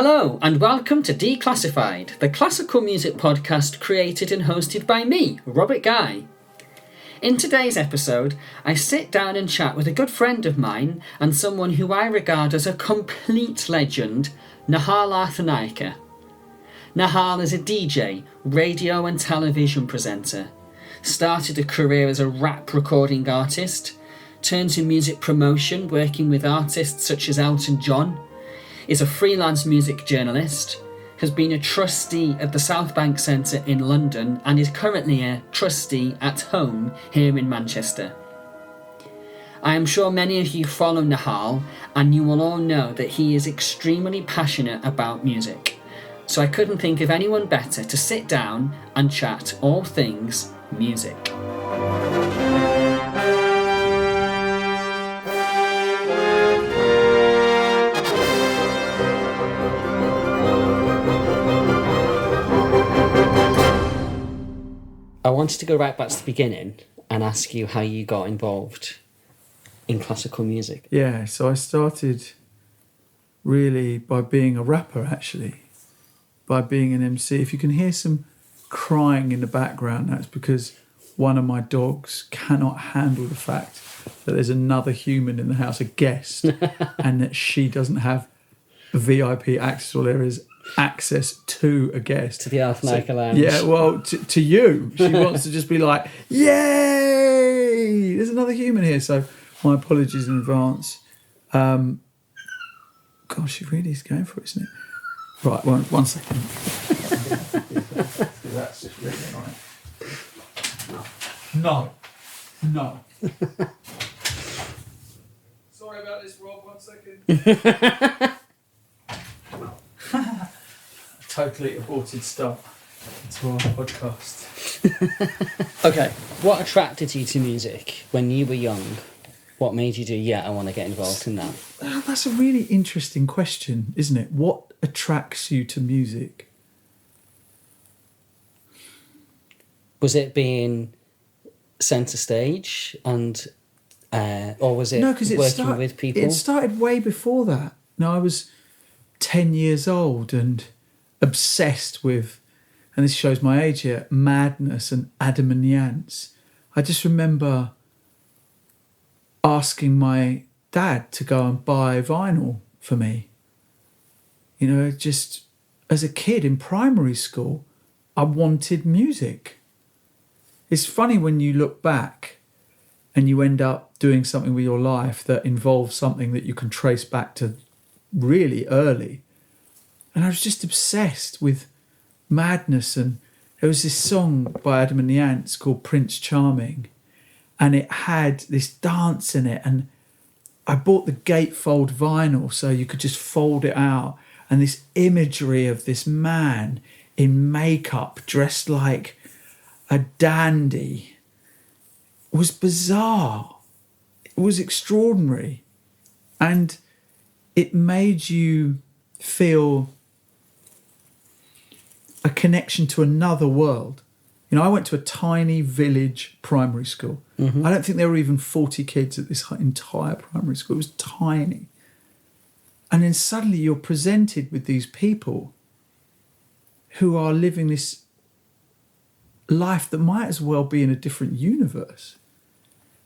Hello and welcome to Declassified, the classical music podcast created and hosted by me, Robert Guy. In today's episode, I sit down and chat with a good friend of mine and someone who I regard as a complete legend, Nihal Arthanayake. Nihal is a DJ, radio and television presenter. Started a career as a rap recording artist, turned to music promotion working with artists such as Elton John, is a freelance music journalist, has been a trustee at the South Bank Centre in London and is currently a trustee at home here in Manchester. I am sure many of you follow Nihal and you will all know that he is extremely passionate about music. So I couldn't think of anyone better to sit down and chat all things music. I wanted to go right back to the beginning and ask you how you got involved in classical music. Yeah, so I started really by being a rapper, actually, by being an MC. If you can hear some crying in the background, that's because one of my dogs cannot handle the fact that there's another human in the house, a guest, and that she doesn't have VIP access, or there is access to a guest. To the Arthanayake Lounge. Yeah, well, to you. She wants to just be like, yay, there's another human here. So my apologies in advance. Gosh, she really is going for it, isn't it? Right, one second. That's just really annoying. No. Sorry about this, Rob, 1 second. Totally aborted start to our podcast. Okay, what attracted you to music when you were young? What made you do, I want to get involved in that? That's a really interesting question, isn't it? What attracts you to music? Was it being centre stage and or was it working with people? It started way before that. No, I was 10 years old and obsessed with, and this shows my age here, Madness and Adam and the Ants. I just remember asking my dad to go and buy vinyl for me. You know, just as a kid in primary school, I wanted music. It's funny when you look back and you end up doing something with your life that involves something that you can trace back to really early. And I was just obsessed with Madness, and there was this song by Adam and the Ants called Prince Charming, and it had this dance in it, and I bought the gatefold vinyl so you could just fold it out, and this imagery of this man in makeup dressed like a dandy was bizarre. It was extraordinary, and it made you feel a connection to another world. You know, I went to a tiny village primary school. Mm-hmm. I don't think there were even 40 kids at this entire primary school. It was tiny. And then suddenly you're presented with these people who are living this life that might as well be in a different universe.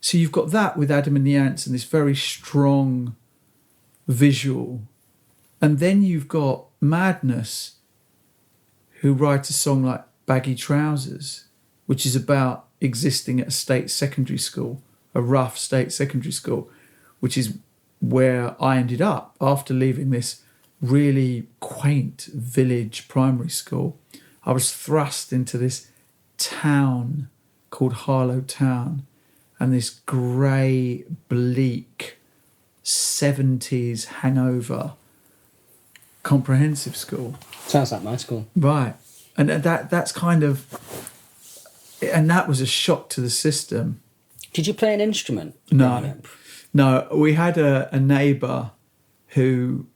So you've got that with Adam and the Ants and this very strong visual. And then you've got Madness, who writes a song like Baggy Trousers, which is about existing at a state secondary school, a rough state secondary school, which is where I ended up after leaving this really quaint village primary school. I was thrust into this town called Harlow Town, and this grey, bleak 70s hangover comprehensive school. Sounds like my school. Right. And that's kind of... And that was a shock to the system. Did you play an instrument? No. We had a neighbour who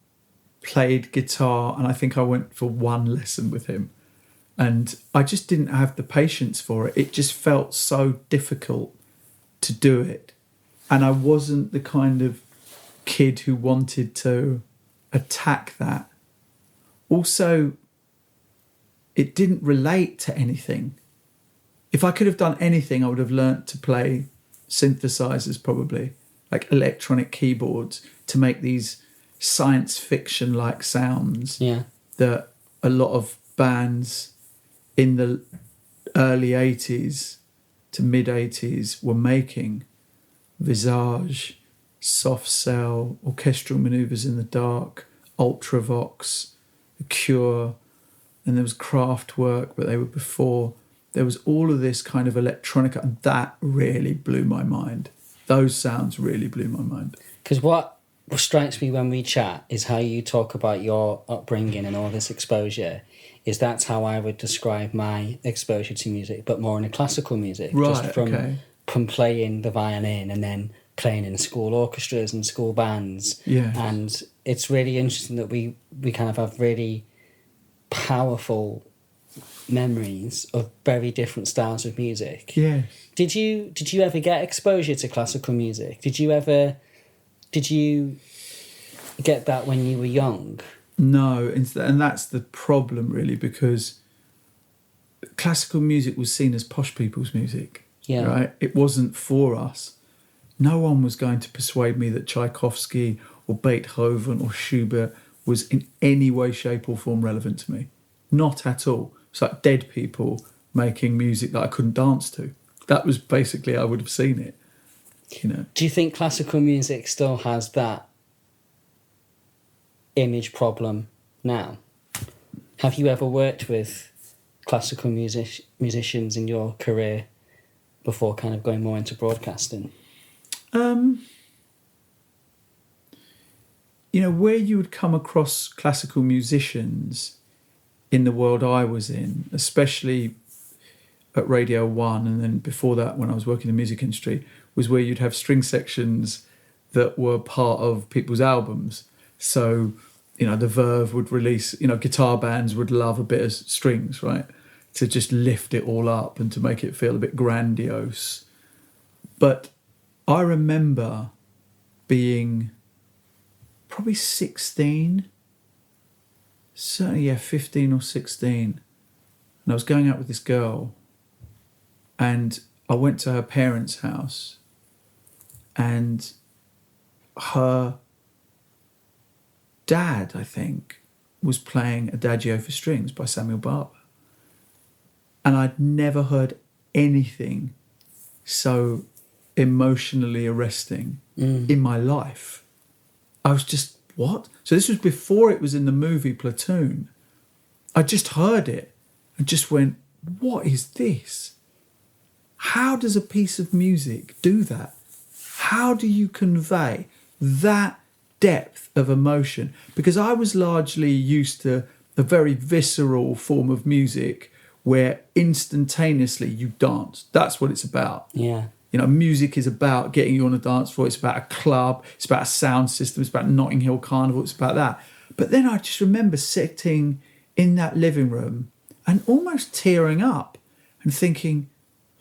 played guitar, and I think I went for one lesson with him. And I just didn't have the patience for it. It just felt so difficult to do it. And I wasn't the kind of kid who wanted to attack that also, it didn't relate to anything. If I could have done anything, I would have learnt to play synthesizers, probably, like electronic keyboards, to make these science fiction-like sounds that a lot of bands in the early 80s to mid-80s were making. Visage, Soft Cell, Orchestral Manoeuvres in the Dark, Ultravox, The Cure, and there was Kraftwerk, but they were before. There was all of this kind of electronica, and that really blew my mind. Those sounds really blew my mind. Because what strikes me when we chat is how you talk about your upbringing and all this exposure. That's how I would describe my exposure to music, but more in a classical music. Right, just from playing the violin and then playing in school orchestras and school bands. Yeah. And it's really interesting that we kind of have really powerful memories of very different styles of music. Yeah. Did you ever get exposure to classical music? Did you get that when you were young? No, and that's the problem, really, because classical music was seen as posh people's music. Yeah. Right? It wasn't for us. No one was going to persuade me that Tchaikovsky or Beethoven or Schubert was in any way, shape or form relevant to me. Not at all. It's like dead people making music that I couldn't dance to. That was basically, I would have seen it. You know. Do you think classical music still has that image problem now? Have you ever worked with classical musicians in your career before kind of going more into broadcasting? Where you would come across classical musicians in the world I was in, especially at Radio 1, and then before that when I was working in the music industry, was where you'd have string sections that were part of people's albums. So, the Verve would release, guitar bands would love a bit of strings, right? To just lift it all up and to make it feel a bit grandiose. But I remember being probably 16, certainly, 15 or 16. And I was going out with this girl, and I went to her parents' house, and her dad, I think, was playing Adagio for Strings by Samuel Barber. And I'd never heard anything so emotionally arresting in my life. I was just, what? So this was before it was in the movie Platoon. I just heard it and just went, what is this? How does a piece of music do that? How do you convey that depth of emotion? Because I was largely used to a very visceral form of music where instantaneously you dance. That's what it's about. Yeah. Music is about getting you on a dance floor. It's about a club. It's about a sound system. It's about Notting Hill Carnival. It's about that. But then I just remember sitting in that living room and almost tearing up and thinking,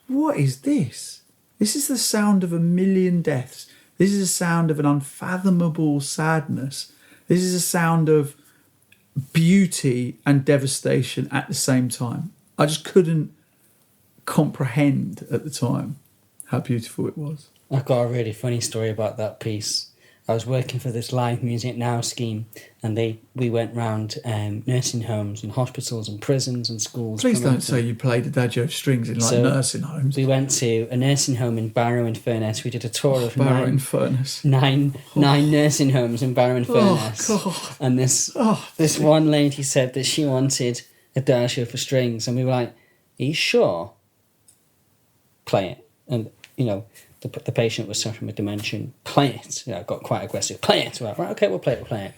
what is this? This is the sound of a million deaths. This is the sound of an unfathomable sadness. This is a sound of beauty and devastation at the same time. I just couldn't comprehend at the time how beautiful it was. I've got a really funny story about that piece. I was working for this Live Music Now scheme, and we went round nursing homes and hospitals and prisons and schools. Please don't say you played Adagio strings in nursing homes. We went to a nursing home in Barrow-in-Furness. We did a tour of nine nursing homes in Barrow-in-Furness. Oh, God. And this one lady said that she wanted Adagio for strings, and we were like, are you sure? Play it. And, the patient was suffering with dementia. Play it. Got quite aggressive. Play it. Right, okay, we'll play it.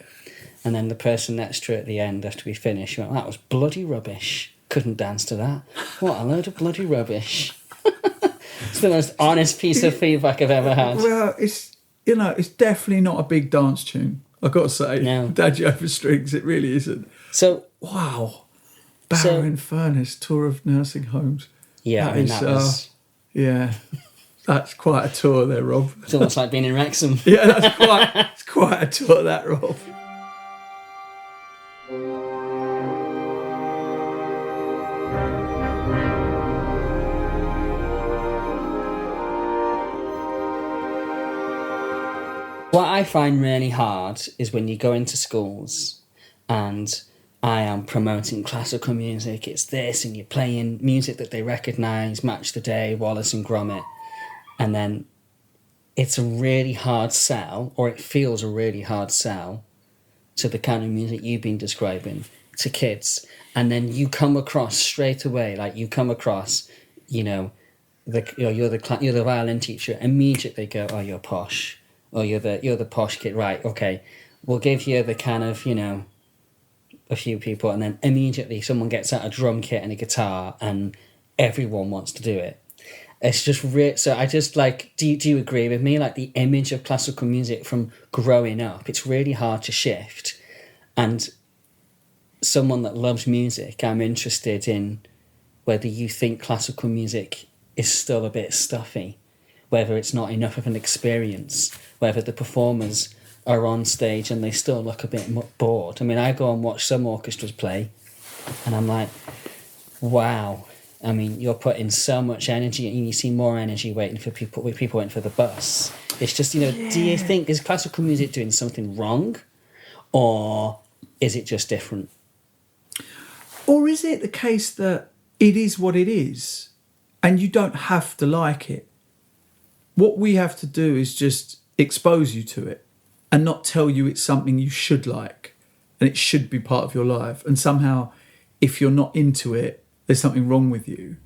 And then the person next to her at the end, after we finished, went, that was bloody rubbish. Couldn't dance to that. What a load of bloody rubbish. It's the most honest piece of feedback I've ever had. Well, it's definitely not a big dance tune, I've got to say. No. Adagio for Strings, it really isn't. So, wow. Barrow-in-Furness, tour of nursing homes. Yeah, that was... Yeah. That's quite a tour there, Rob. It's almost like being in Wrexham. Yeah, it's quite a tour, that, Rob. What I find really hard is when you go into schools and I am promoting classical music, it's this, and you're playing music that they recognise, Match the Day, Wallace and Gromit, and then it's a really hard sell, or it feels a really hard sell, to the kind of music you've been describing to kids. And then you come across straight away, like you come across, you know, you're the violin teacher, immediately go, oh, you're posh. Or you're the posh kid, right, okay. We'll give you the kind of, you know, a few people, and then immediately someone gets out a drum kit and a guitar and everyone wants to do it. It's just so I just like, do you agree with me? Like the image of classical music from growing up, it's really hard to shift. And someone that loves music, I'm interested in whether you think classical music is still a bit stuffy, whether it's not enough of an experience, whether the performers are on stage and they still look a bit bored. I mean, I go and watch some orchestras play and I'm like, wow. I mean, you're putting so much energy and you see more energy waiting for people waiting for the bus. It's just, you know, Do you think, is classical music doing something wrong, or is it just different? Or is it the case that it is what it is and you don't have to like it? What we have to do is just expose you to it and not tell you it's something you should like and it should be part of your life. And somehow, if you're not into it, there's something wrong with you,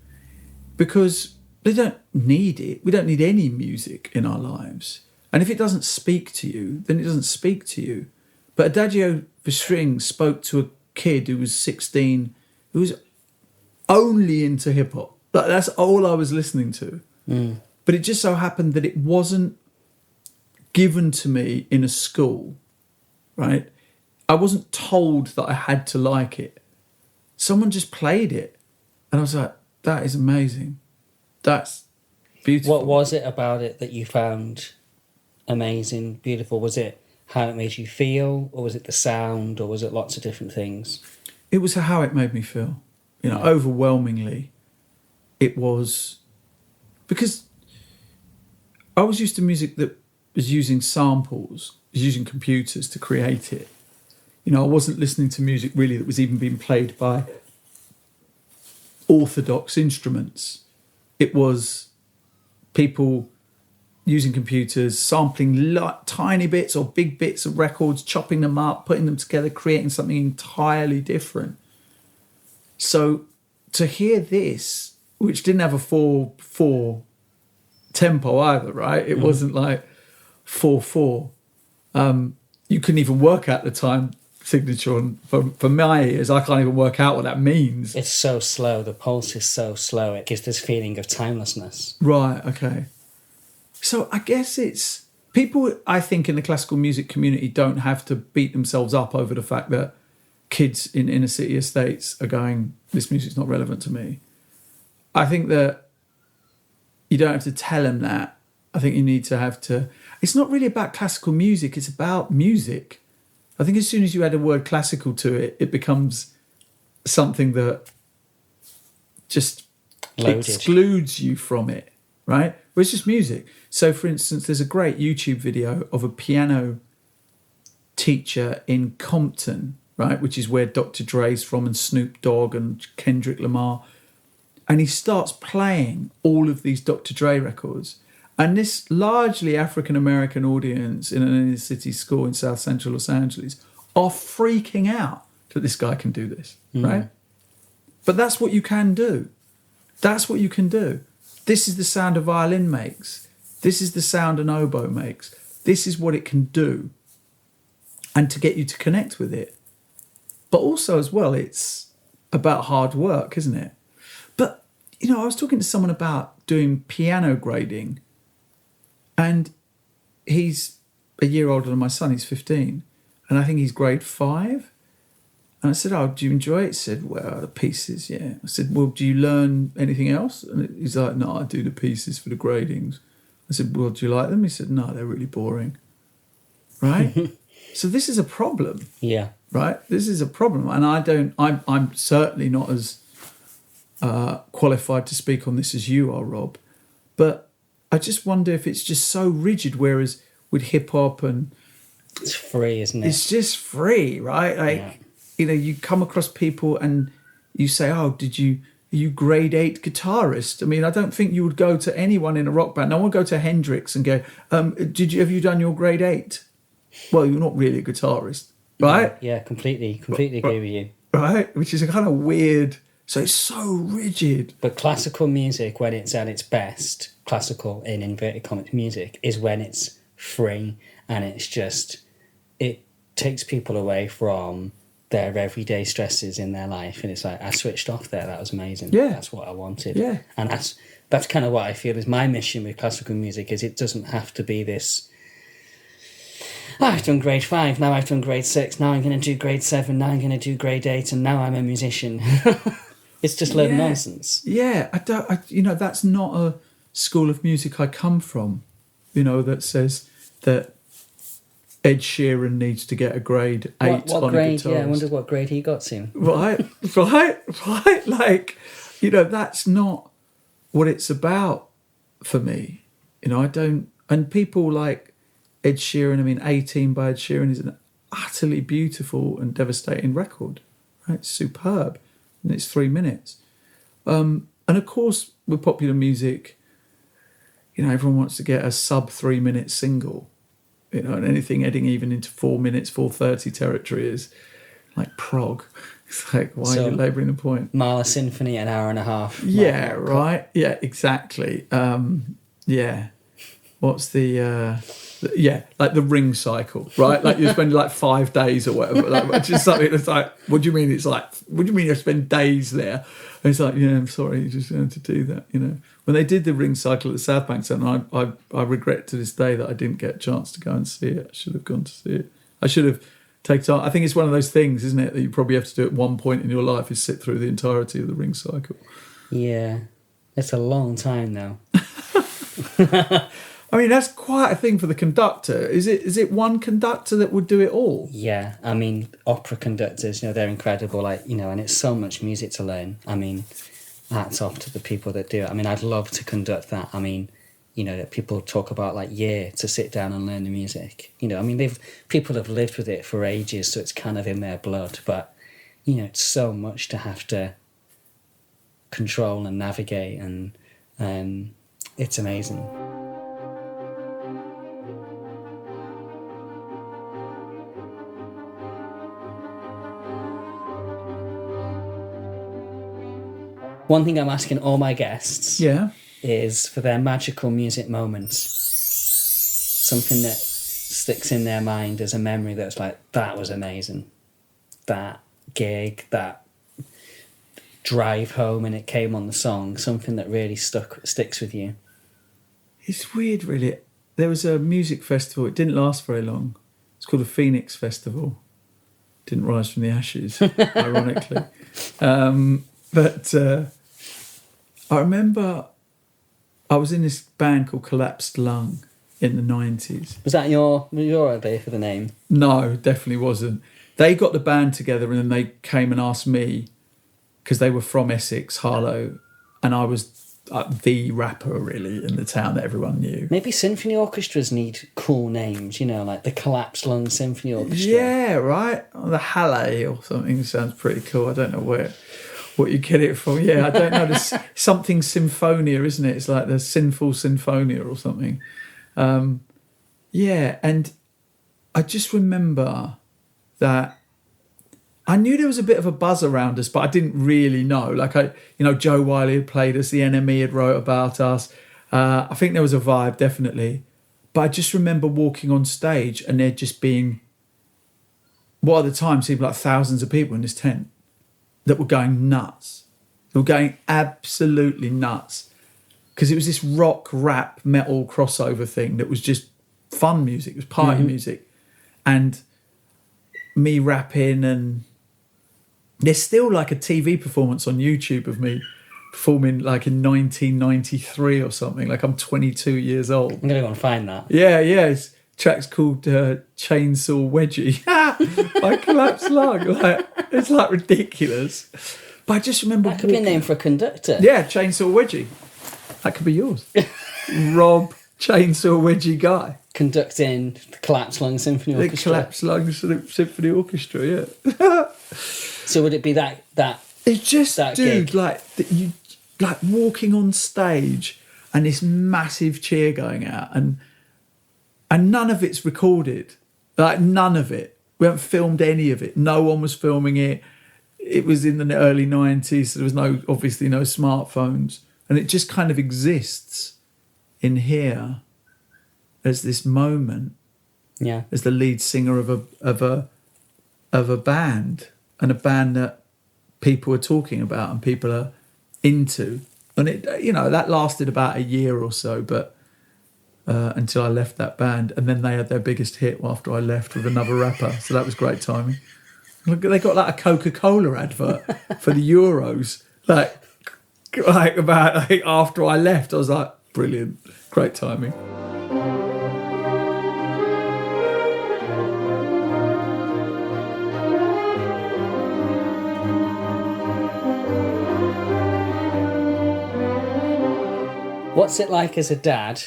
because they don't need it. We don't need any music in our lives. And if it doesn't speak to you, then it doesn't speak to you. But Adagio for Strings spoke to a kid who was 16, who was only into hip hop. Like, that's all I was listening to. Mm. But it just so happened that it wasn't given to me in a school, right? I wasn't told that I had to like it. Someone just played it. And I was like, that is amazing. That's beautiful. What was it about it that you found amazing, beautiful? Was it how it made you feel, or was it the sound, or was it lots of different things? It was how it made me feel. You know, overwhelmingly, it was, because I was used to music that was using samples, was using computers to create it. You know, I wasn't listening to music really that was even being played by orthodox instruments. It was people using computers, sampling tiny bits or big bits of records, chopping them up, putting them together, creating something entirely different. So to hear this, which didn't have a 4/4 tempo either, right? It wasn't like 4/4. You couldn't even work out the time signature for my ears. I can't even work out what that means. It's so slow. The pulse is so slow. It gives this feeling of timelessness. Right, okay. So I guess it's people, I think, in the classical music community don't have to beat themselves up over the fact that kids in inner city estates are going, this music's not relevant to me. I think that you don't have to tell them that. I think you need to have to... It's not really about classical music, it's about music. I think as soon as you add a word classical to it, it becomes something that just excludes you from it, right? Well, it's just music. So, for instance, there's a great YouTube video of a piano teacher in Compton, right, which is where Dr. Dre's from, and Snoop Dogg and Kendrick Lamar. And he starts playing all of these Dr. Dre records. And this largely African-American audience in an inner city school in South Central Los Angeles are freaking out that this guy can do this, right? But that's what you can do. That's what you can do. This is the sound a violin makes. This is the sound an oboe makes. This is what it can do. And to get you to connect with it. But also as well, it's about hard work, isn't it? But, you know, I was talking to someone about doing piano grading, and he's a year older than my son. He's 15. And I think he's grade 5. And I said, oh, do you enjoy it? He said, well, the pieces, yeah. I said, well, do you learn anything else? And he's like, no, I do the pieces for the gradings. I said, well, do you like them? He said, no, they're really boring. Right? So this is a problem. Yeah. Right? This is a problem. And I'm certainly not as qualified to speak on this as you are, Rob. But I just wonder if it's just so rigid, whereas with hip hop, and it's free, isn't it? it's just free, right? Like, you come across people and you say, "Oh, are you grade 8 guitarist?" I mean, I don't think you would go to anyone in a rock band. No one would go to Hendrix and go, have you done your grade 8? Well, you're not really a guitarist, right? Yeah, completely agree with you. Right? Which is a kind of weird. So it's so rigid. But classical music, when it's at its best, classical in inverted commas music, is when it's free and it's just, it takes people away from their everyday stresses in their life, and it's like, I switched off there. That was amazing. Yeah, that's what I wanted. Yeah, and that's kind of what I feel is my mission with classical music. Is it doesn't have to be this. Oh, I've done grade 5. Now I've done grade 6. Now I'm going to do grade 7. Now I'm going to do grade 8, and now I'm a musician. It's just load of nonsense. Yeah, that's not a school of music I come from. That says that Ed Sheeran needs to get a grade 8 what on grade, a guitar. Yeah, I wonder what grade he got to. Right. Like, that's not what it's about for me. I don't. And people like Ed Sheeran, 18 by Ed Sheeran is an utterly beautiful and devastating record. Right? It's superb. And it's 3 minutes. And of course, with popular music, everyone wants to get a sub 3 minute single. And anything heading even into 4 minutes, 4:30 territory is like prog. It's like, why are you labouring the point? Mahler Symphony, an hour and a half. Yeah, right. Yeah, exactly. Yeah. What's like the Ring cycle, right? Like you spend like 5 days or whatever. Like, just something that's like, what do you mean? It's like, what do you mean you spend days there? And it's like, I'm sorry, you just had to do that. When they did the Ring cycle at the South Bank Centre, I regret to this day that I didn't get a chance to go and see it. I should have gone to see it. I should have taken time. I think it's one of those things, isn't it, that you probably have to do at one point in your life, is sit through the entirety of the Ring cycle. Yeah, it's a long time though. That's quite a thing for the conductor. Is it one conductor that would do it all? Yeah, opera conductors, they're incredible. And it's so much music to learn. Hats off to the people that do it. I'd love to conduct that. That people talk about to sit down and learn the music. People have lived with it for ages, so it's kind of in their blood. But it's so much to have to control and navigate, and it's amazing. One thing I'm asking all my guests is for their magical music moments. Something that sticks in their mind as a memory that's like, that was amazing. That gig, that drive home and it came on the song, something that really sticks with you. It's weird, really. There was a music festival. It didn't last very long. It's called the Phoenix Festival. Didn't rise from the ashes, ironically. But I remember I was in this band called Collapsed Lung in the 90s. Was that your idea for the name? No, definitely wasn't. They got the band together and then they came and asked me, because they were from Essex, Harlow, and I was the rapper, really, in the town that everyone knew. Maybe symphony orchestras need cool names, like the Collapsed Lung Symphony Orchestra. Yeah, right? Or the Halle or something sounds pretty cool. I don't know what you get it from. Yeah, I don't know. There's something Symphonia, isn't it? It's like the Sinful Symphonia or something. Yeah, and I just remember that I knew there was a bit of a buzz around us, but I didn't really know. Joe Wiley had played us, The Enemy had wrote about us. I think there was a vibe, definitely. But I just remember walking on stage and there just being, what at the time seemed like thousands of people in this tent that were going nuts. They were going absolutely nuts. Because it was this rock, rap, metal crossover thing that was just fun music. It was party music. And me rapping, and there's still like a TV performance on YouTube of me performing like in 1993 or something. Like I'm 22 years old. I'm going to go and find that. Yeah. It's track's called Chainsaw Wedgie by Collapsed Lung. It's like ridiculous. But I just remember... That could be a name for a conductor. Yeah, Chainsaw Wedgie. That could be yours. Rob Chainsaw Wedgie Guy. conducting the Collapsed Lung Symphony The Orchestra. Collapsed Lung Symphony Orchestra, yeah. So would it be that It's just, that dude, gig? you like walking on stage and this massive cheer going out, and none of it's recorded. Like, none of it. We haven't filmed any of it. No one was filming it. It was in the early 90s, so there was obviously no smartphones, and it just kind of exists in here as this moment. Yeah. As the lead singer of a band, and a band that people are talking about and people are into, and it, that lasted about a year or so, but until I left that band, and then they had their biggest hit after I left with another rapper, so that was great timing. They got like a Coca-Cola advert for the Euros, like about after I left. I was like, brilliant, great timing. What's it like as a dad?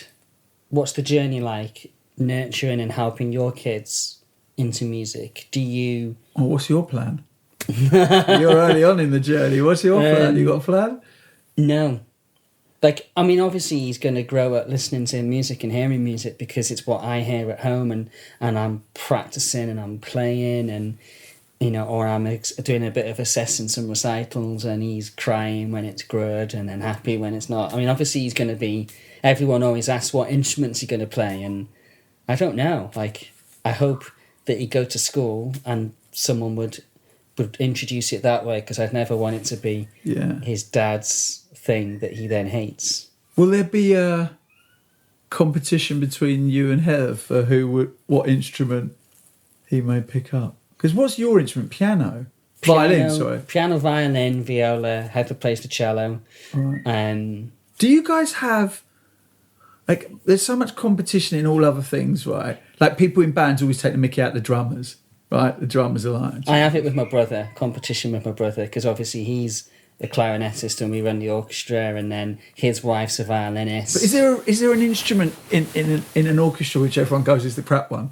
What's the journey like, nurturing and helping your kids into music? Do you... Well, what's your plan? You're early on in the journey. What's your plan? You got a plan? No. Like, I mean, obviously he's going to grow up listening to music and hearing music because it's what I hear at home, and I'm practicing and I'm playing, and, or I'm doing a bit of assessing some recitals, and he's crying when it's good and then happy when it's not. I mean, obviously he's going to be... Everyone always asks what instruments he's going to play, and I don't know. Like, I hope that he'd go to school and someone would introduce it that way, because I'd never want it to be his dad's thing that he then hates. Will there be a competition between you and Heather for what instrument he may pick up? Because what's your instrument? Violin, sorry. Piano, violin, viola. Heather plays the cello. Right. Do you guys have... Like, there's so much competition in all other things, right? Like, people in bands always take the mickey out the drummers, right? The drummers are like... I have it with my brother, competition with my brother, because obviously he's the clarinetist and we run the orchestra, and then his wife's a violinist. But is there an instrument in an orchestra which everyone goes is the crap one?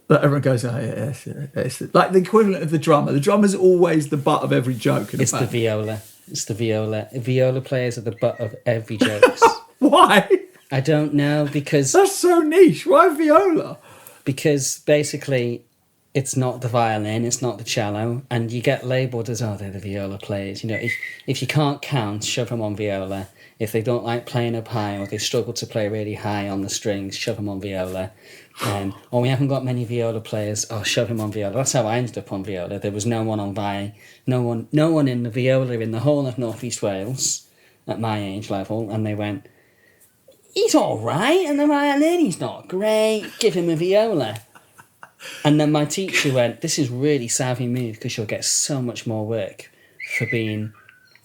That everyone goes, oh, yeah, it's like the equivalent of the drummer. The drummer's always the butt of every joke. It's the viola. It's the viola. Viola players are the butt of every joke. Why? I don't know, because... That's so niche. Why viola? Because basically it's not the violin, it's not the cello, and you get labelled as, they're the viola players. If you can't count, shove them on viola. If they don't like playing up high, or they struggle to play really high on the strings, shove them on viola. Or we haven't got many viola players, shove him on viola. That's how I ended up on viola. There was no one on no one in the viola in the whole of North East Wales at my age level, and they went... He's all right, and the violin, he's not great. Give him a viola. And then my teacher went, this is really savvy move, because you'll get so much more work for being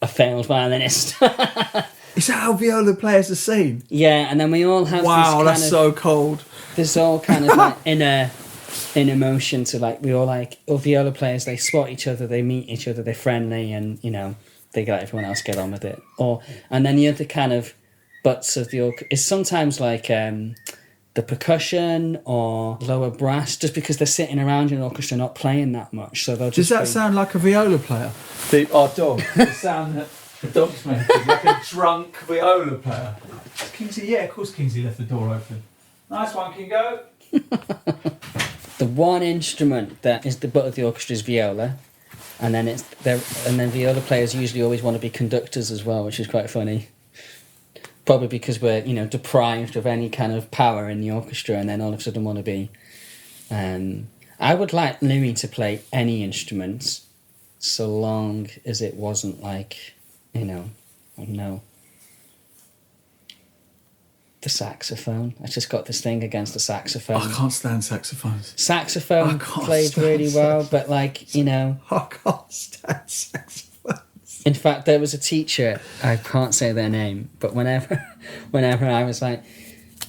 a failed violinist. Is that how viola players are seen? Yeah, and then we all have so cold. There's all kind of like inner motion to, like, we all like, viola players, they spot each other, they meet each other, they're friendly, and, they let everyone else get on with it. And then the other kind of butts of the orchestra is sometimes like the percussion or lower brass, just because they're sitting around in an orchestra not playing that much. So they'll just... Does that sound like a viola player? Our dog. The sound that the dog's making, like a drunk viola player. Kingsley, yeah, of course Kingsley left the door open. Nice one, Kingo. The one instrument that is the butt of the orchestra is viola, and then viola players usually always want to be conductors as well, which is quite funny. Probably because we're, deprived of any kind of power in the orchestra, and then all of a sudden want to be... I would like Louis to play any instrument, so long as it wasn't like, I don't know, the saxophone. I just got this thing against the saxophone. I can't stand saxophones. Saxophone played really well, but I can't stand saxophones. In fact, there was a teacher, I can't say their name, but whenever I was like,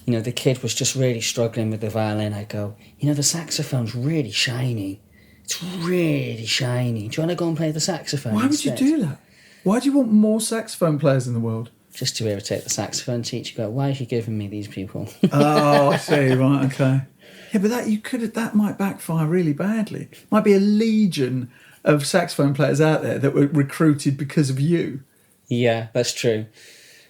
the kid was just really struggling with the violin, I go, the saxophone's really shiny. It's really shiny. Do you want to go and play the saxophone Why instead? would you do that? Why do you want more saxophone players in the world? just to irritate the saxophone teacher. Go, why are you giving me these people? Oh, I see. Right, okay. Yeah, but that might backfire really badly. Might be a legion of saxophone players out there that were recruited because of you. Yeah, that's true.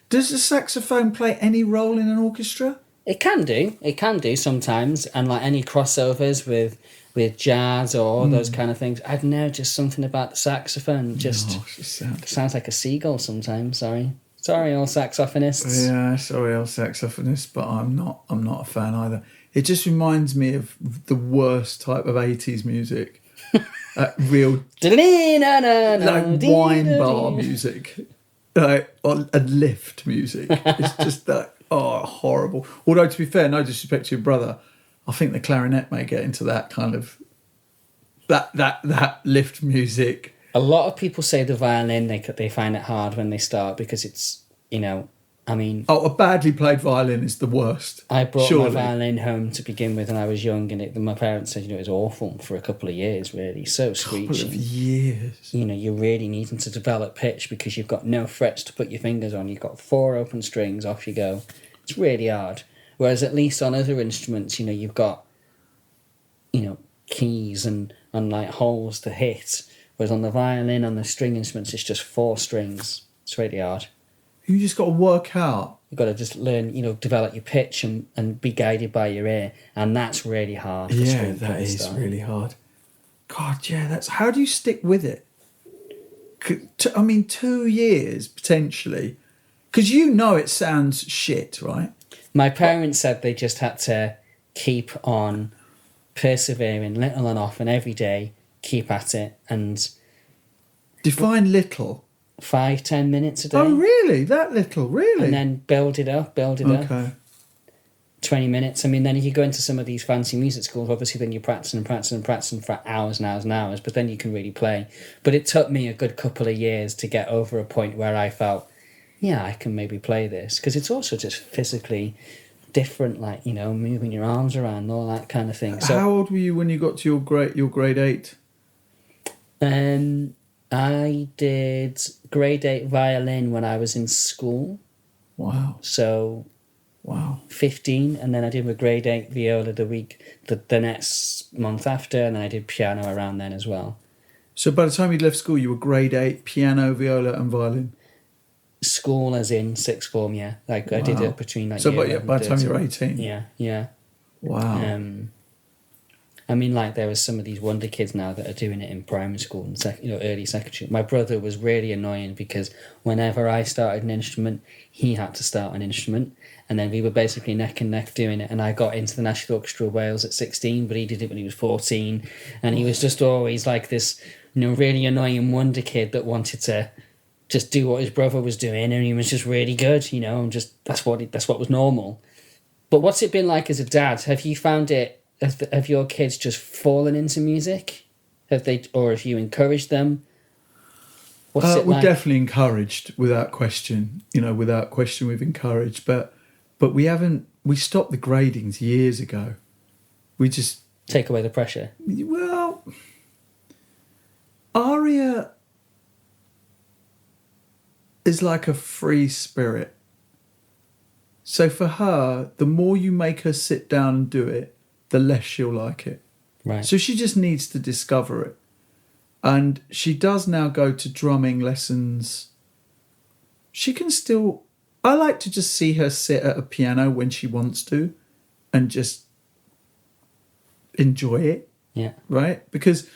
Does the saxophone play any role in an orchestra? It can do sometimes, and like any crossovers with jazz or all those kind of things. I don't know, just something about the saxophone sounds like a seagull sometimes. Sorry, all saxophonists. Yeah, sorry, all saxophonists, but I'm not a fan either. It just reminds me of the worst type of 80s music. Real like wine bar music. Or a lift music. It's just that horrible. Although to be fair, no disrespect to your brother, I think the clarinet may get into that kind of that lift music. A lot of people say the violin they find it hard when they start because it's a badly played violin is the worst. I brought my violin home to begin with when I was young, and my parents said it was awful for a couple of years, really, so screeching. Couple of years. You're really needing to develop pitch because you've got no frets to put your fingers on. You've got 4 open strings, off you go. It's really hard. Whereas at least on other instruments, you've got keys and like holes to hit. Whereas on the violin, on the string instruments, it's just 4 strings. It's really hard. You just got to work out. You've got to just learn, develop your pitch and be guided by your ear. And that's really hard. Yeah, that is really hard. God, yeah, that's... How do you stick with it? 2 years, potentially. Because it sounds shit, right? My parents said they just had to keep on persevering, little and often, every day, keep at it. And define little. 5-10 minutes a day. Oh, really? That little? Really? And then build it up. Okay. 20 minutes. Then if you go into some of these fancy music schools, obviously then you're practicing for hours and hours and hours, but then you can really play. But it took me a good couple of years to get over a point where I felt, yeah, I can maybe play this. Because it's also just physically different, like, moving your arms around and all that kind of thing. So, how old were you when you got to your grade 8? I did grade 8 violin when I was in school. Wow. So, 15, and then I did my grade 8 viola the next month after, and then I did piano around then as well. So by the time you'd left school, you were grade 8, piano, viola and violin? School as in sixth form, yeah. Like I did it between like. So by the time you were 18? Yeah. Wow. There was some of these wonder kids now that are doing it in primary school and early secondary. My brother was really annoying because whenever I started an instrument, he had to start an instrument, and then we were basically neck and neck doing it. And I got into the National Orchestra of Wales at 16, but he did it when he was 14, and he was just always like this, really annoying wonder kid that wanted to just do what his brother was doing, and he was just really good, and just that's what was normal. But what's it been like as a dad? Have you found it? Have your kids just fallen into music? Have you encouraged them? What's it like? We've definitely encouraged, without question. Without question, we've encouraged. But we haven't. We stopped the gradings years ago. We just take away the pressure. Well, Aria is like a free spirit. So for her, the more you make her sit down and do it, the less she'll like it. Right. So she just needs to discover it. And she does now go to drumming lessons. She can still... I like to just see her sit at a piano when she wants to and just enjoy it. Yeah. Right? Because,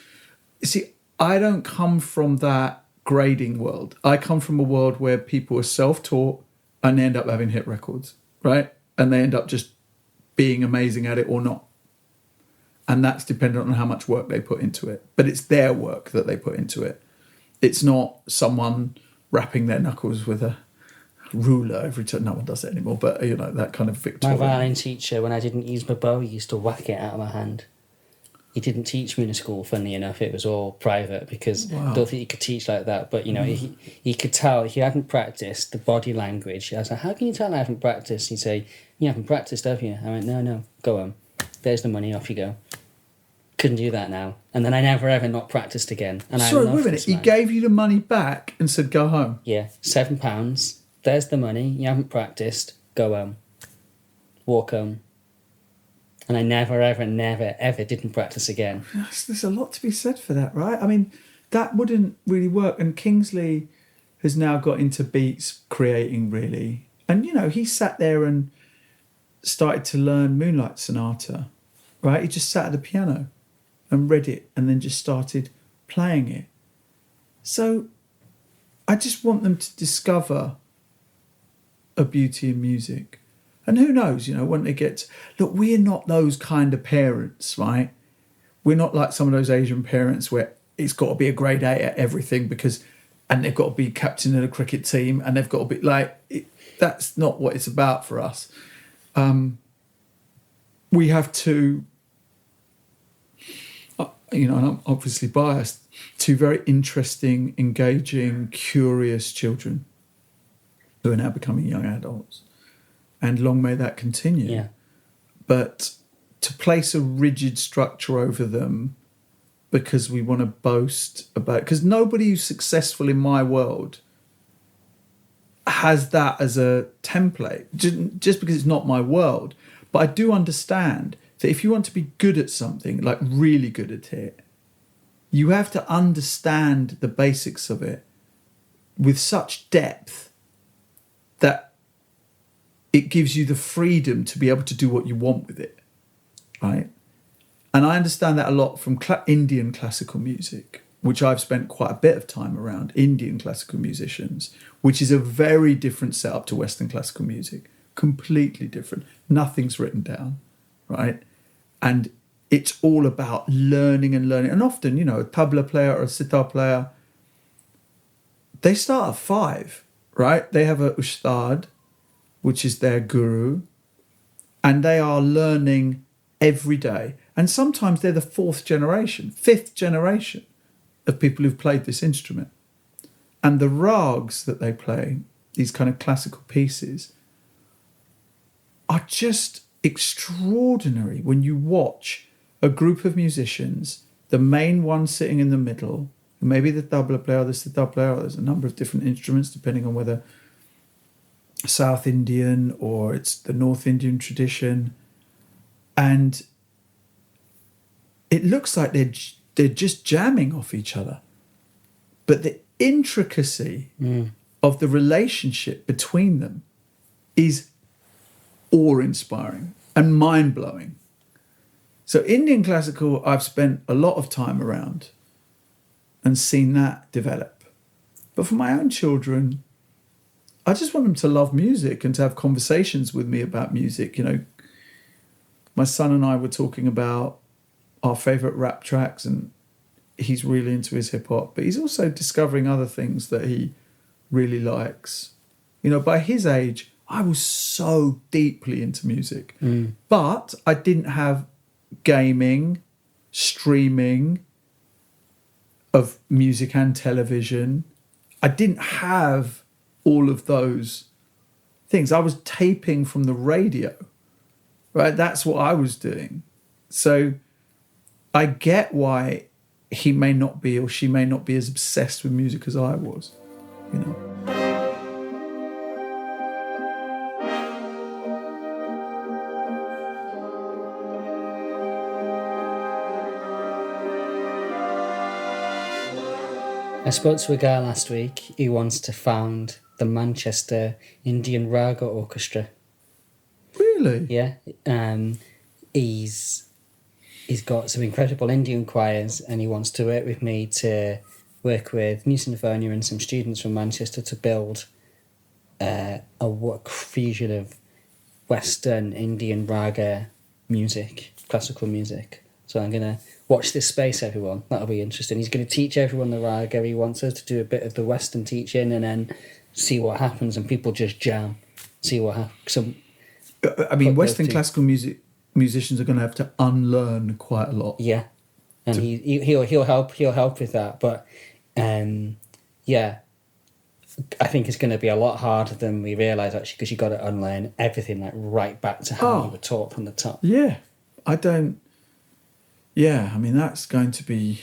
you see, I don't come from that grading world. I come from a world where people are self-taught and they end up having hit records, right? And they end up just being amazing at it or not. And that's dependent on how much work they put into it. But it's their work that they put into it. It's not someone rapping their knuckles with a ruler every time. No one does it anymore, but, that kind of Victorian. My violin teacher, when I didn't use my bow, he used to whack it out of my hand. He didn't teach me in a school, funnily enough. It was all private because I don't think he could teach like that. But, he could tell if you hadn't practiced the body language. I was like, how can you tell I haven't practiced? He'd say, you haven't practiced, have you? I went, no, go home. There's the money, off you go. Couldn't do that now. And then I never ever not practiced again. And sorry, wait a minute. He gave you the money back and said, go home? Yeah, £7. there's the money, you haven't practiced, go home. Walk home. And I never, ever, never, ever didn't practice again. There's a lot to be said for that, right? I mean, that wouldn't really work. And Kingsley has now got into beats creating, really. And, you know, he sat there and started to learn Moonlight Sonata, right? He just sat at the piano and read it and then just started playing it. So I just want them to discover a beauty in music. And who knows, you know, when they get... Look, we're not those kind of parents, right? We're not like some of those Asian parents where it's got to be a grade 8 at everything because... And they've got to be captain of the cricket team and they've got to be like... That's not what it's about for us. We have to... You know, and I'm obviously biased, two very interesting, engaging, curious children who are now becoming young adults. And long may that continue. Yeah. But to place a rigid structure over them because we want to boast about... Because nobody who's successful in my world has that as a template, just because it's not my world. But I do understand that if you want to be good at something, like really good at it, you have to understand the basics of it with such depth that it gives you the freedom to be able to do what you want with it, right? And I understand that a lot from Indian classical music, which I've spent quite a bit of time around, Indian classical musicians, which is a very different setup to Western classical music, completely different. Nothing's written down, right? And it's all about learning and learning. And often, you know, a tabla player or a sitar player, they start at 5, right? They have a ustad, which is their guru, and they are learning every day. And sometimes they're the 4th generation, 5th generation of people who've played this instrument. And the rags that they play, these kind of classical pieces, are just extraordinary when you watch a group of musicians, the main one sitting in the middle, maybe the tabla player, the sitar player, there's a number of different instruments depending on whether South Indian or it's the North Indian tradition, and it looks like they're just jamming off each other, but the intricacy of the relationship between them is awe-inspiring and mind-blowing. So Indian classical, I've spent a lot of time around and seen that develop. But for my own children, I just want them to love music and to have conversations with me about music. You know, my son and I were talking about our favourite rap tracks, and he's really into his hip-hop, but he's also discovering other things that he really likes. You know, by his age, I was so deeply into music, but I didn't have gaming, streaming of music and television. I didn't have all of those things. I was taping from the radio, right? That's what I was doing. So I get why he may not be, or she may not be as obsessed with music as I was, you know. I spoke to a guy last week who wants to found the Manchester Indian Raga Orchestra. Really? Yeah. He's got some incredible Indian choirs, and he wants to work with me to work with New Symphonia and some students from Manchester to build a fusion of Western Indian raga music, classical music. So I'm going to watch this space, everyone. That'll be interesting. He's going to teach everyone the raga. He wants us to do a bit of the Western teaching and then see what happens, and people just jam. See what happens. I mean, Western classical musicians are going to have to unlearn quite a lot. Yeah, and he'll help with that. But yeah, I think it's going to be a lot harder than we realise, actually, because you've got to unlearn everything, like right back to how you were taught from the top. Yeah, I mean, that's going to be...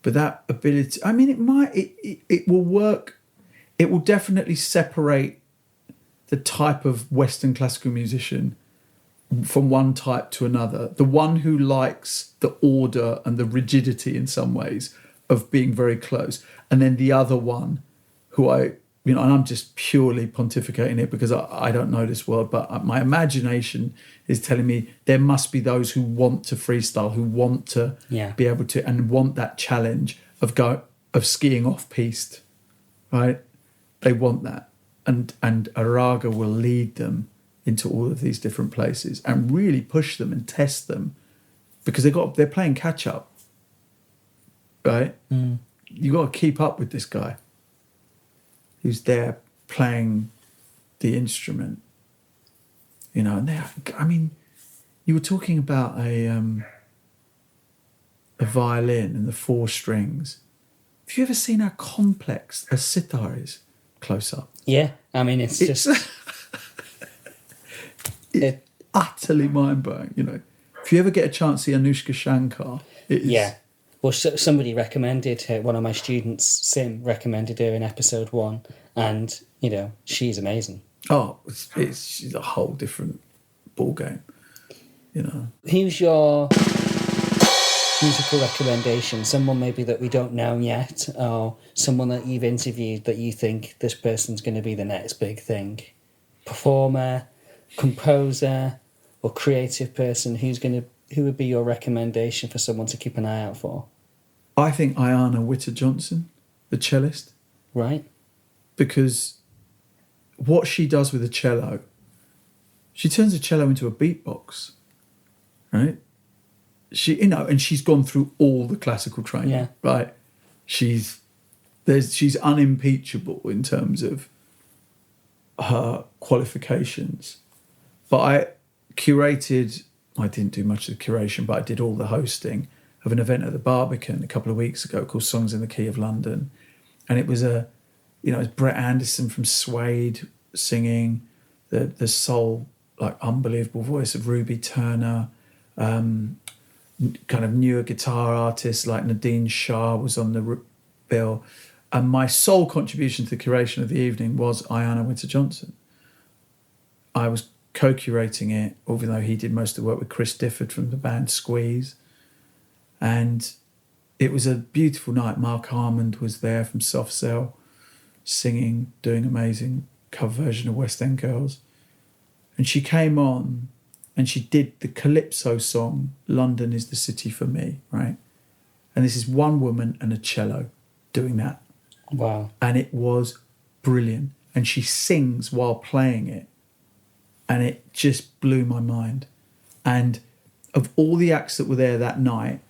But that ability... I mean, it will work it will definitely separate the type of Western classical musician from one type to another. The one who likes the order and the rigidity in some ways of being very close, and then the other one who and I'm just purely pontificating it because I don't know this world, but my imagination is telling me there must be those who want to freestyle, who want to be able to, and want that challenge of skiing off piste, right? They want that, and a raga will lead them into all of these different places and really push them and test them because they're playing catch up, right? You got to keep up with this guy who's there playing the instrument, and you were talking about a violin and the 4 strings. Have you ever seen how complex a sitar is close up? Yeah, it's just... it's utterly mind-blowing, If you ever get a chance to see Anushka Shankar, it is... Yeah. Well, somebody recommended her, one of my students, Sim, recommended her in episode 1, and, she's amazing. Oh, she's a whole different ball game, Who's your musical recommendation? Someone maybe that we don't know yet, or someone that you've interviewed that you think this person's going to be the next big thing? Performer, composer, or creative person? Who would be your recommendation for someone to keep an eye out for? I think Ayana Witter-Johnson, the cellist. Right. Because what she does with the cello, she turns the cello into a beatbox, right? And she's gone through all the classical training, right? She's unimpeachable in terms of her qualifications. But I didn't do much of the curation, but I did all the hosting of an event at the Barbican a couple of weeks ago called Songs in the Key of London. And it was it was Brett Anderson from Suede singing, the soul, like unbelievable voice of Ruby Turner, kind of newer guitar artists like Nadine Shah was on the bill. And my sole contribution to the curation of the evening was Ayana Witter-Johnson. I was co-curating it, even though he did most of the work with Chris Difford from the band Squeeze. And it was a beautiful night. Mark Harmond was there from Soft Cell, singing, doing amazing cover version of West End Girls. And she came on and she did the Calypso song, London is the City for Me, right? And this is one woman and a cello doing that. Wow. And it was brilliant. And she sings while playing it. And it just blew my mind. And of all the acts that were there that night,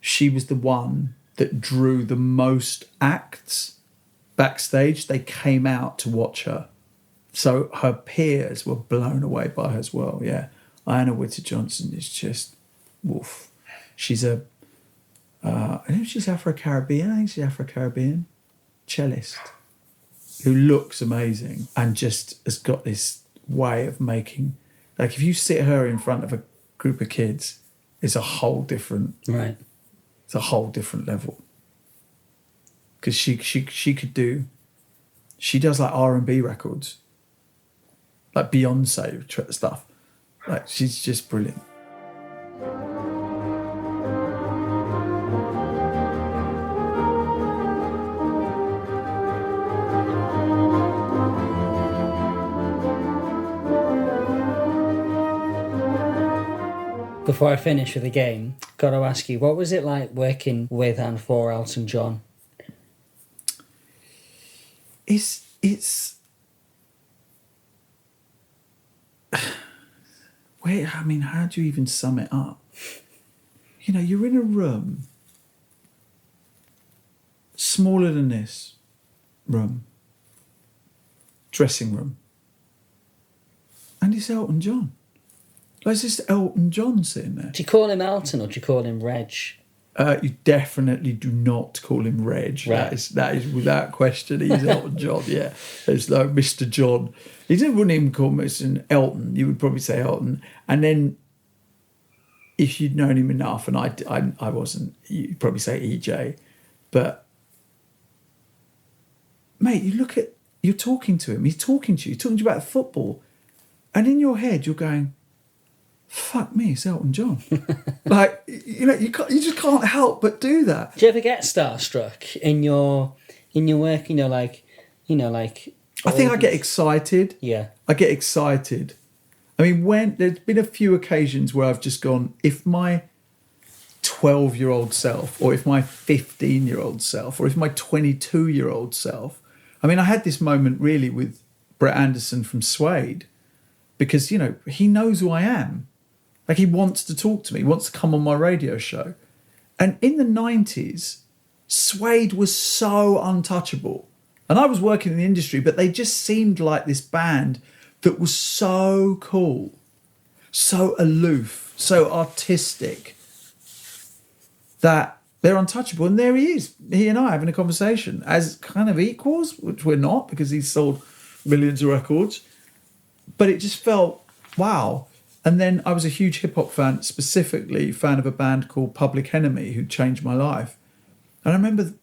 she was the one that drew the most acts backstage. They came out to watch her. So her peers were blown away by her as well, yeah. Ayana Witter-Johnson is just, woof. She's I think she's Afro-Caribbean, cellist, who looks amazing and just has got this way of making, like if you sit her in front of a group of kids, it's a whole different, right. It's a whole different level. Because she does like R&B records, like Beyonce stuff. Like she's just brilliant. Before I finish with the game, got to ask you, what was it like working with and for Elton John? It's wait, I mean, how do you even sum it up? You're in a room smaller than this room, dressing room, and it's Elton John. Like, it's just Elton John sitting there. Do you call him Elton or do you call him Reg? You definitely do not call him Reg. Right. That is without question. He's Elton John. Yeah, it's like Mr. John. Wouldn't even call Mr. Elton. You would probably say Elton. And then, if you'd known him enough, and I wasn't, you'd probably say EJ. But mate, you're talking to him. He's talking to you. He's talking to you about football. And in your head, you're going, fuck me, it's Elton John. Like, you just can't help but do that. Do you ever get starstruck in your work? I think I get excited. Yeah. I get excited. I mean, when there's been a few occasions where I've just gone, if my 12-year-old self, or if my 15-year-old self, or if my 22-year-old self, I mean, I had this moment really with Brett Anderson from Suede, because, he knows who I am. Like, he wants to talk to me, he wants to come on my radio show. And in the 90s, Suede was so untouchable. And I was working in the industry, but they just seemed like this band that was so cool, so aloof, so artistic, that they're untouchable. And there he is, he and I having a conversation as kind of equals, which we're not, because he's sold millions of records. But it just felt, wow. And then I was a huge hip-hop fan, specifically fan of a band called Public Enemy, who changed my life. And I remember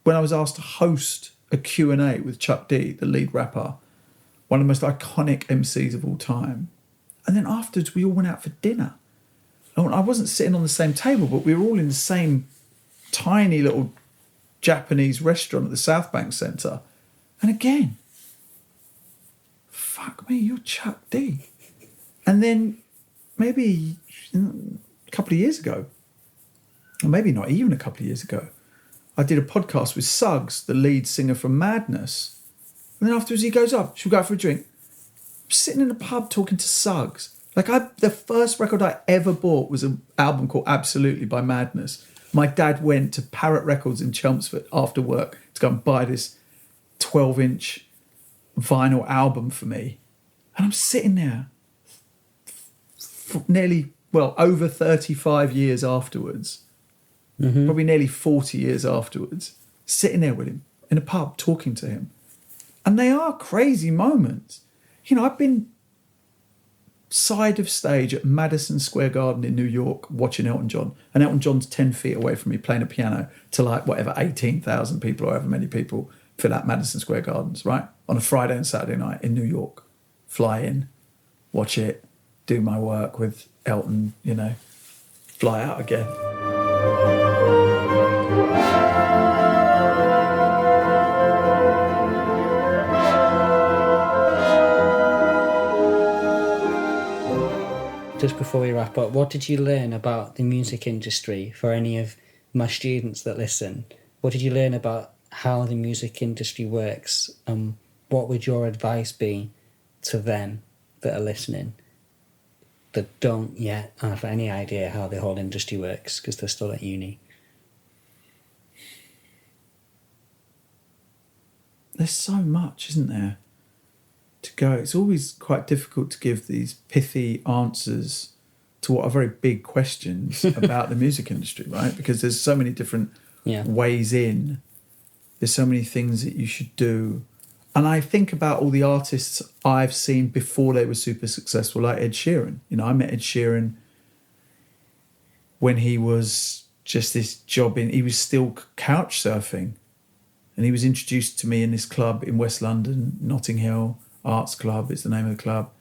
when I was asked to host a Q&A with Chuck D, the lead rapper, one of the most iconic MCs of all time. And then afterwards, we all went out for dinner. And I wasn't sitting on the same table, but we were all in the same tiny little Japanese restaurant at the South Bank Centre. And again, fuck me, you're Chuck D. And then maybe a couple of years ago, or maybe not even a couple of years ago, I did a podcast with Suggs, the lead singer from Madness. And then afterwards he goes up, should we go out for a drink? I'm sitting in a pub talking to Suggs. The first record I ever bought was an album called Absolutely by Madness. My dad went to Parrot Records in Chelmsford after work to go and buy this 12-inch vinyl album for me. And I'm sitting there over 35 years afterwards, probably nearly 40 years afterwards, sitting there with him in a pub talking to him. And they are crazy moments. I've been side of stage at Madison Square Garden in New York watching Elton John, and Elton John's 10 feet away from me playing a piano to 18,000 people or however many people fill out Madison Square Gardens, right? On a Friday and Saturday night in New York. Fly in, watch it, do my work with Elton, fly out again. Just before we wrap up, what did you learn about the music industry for any of my students that listen? What did you learn about how the music industry works? And what would your advice be to them that are listening that don't yet have any idea how the whole industry works because they're still at uni? There's so much, isn't there, to go. It's always quite difficult to give these pithy answers to what are very big questions about the music industry, right? Because there's so many different ways in. There's so many things that you should do. And I think about all the artists I've seen before they were super successful, like Ed Sheeran. I met Ed Sheeran when he was just this he was still couch surfing. And he was introduced to me in this club in West London, Notting Hill Arts Club is the name of the club,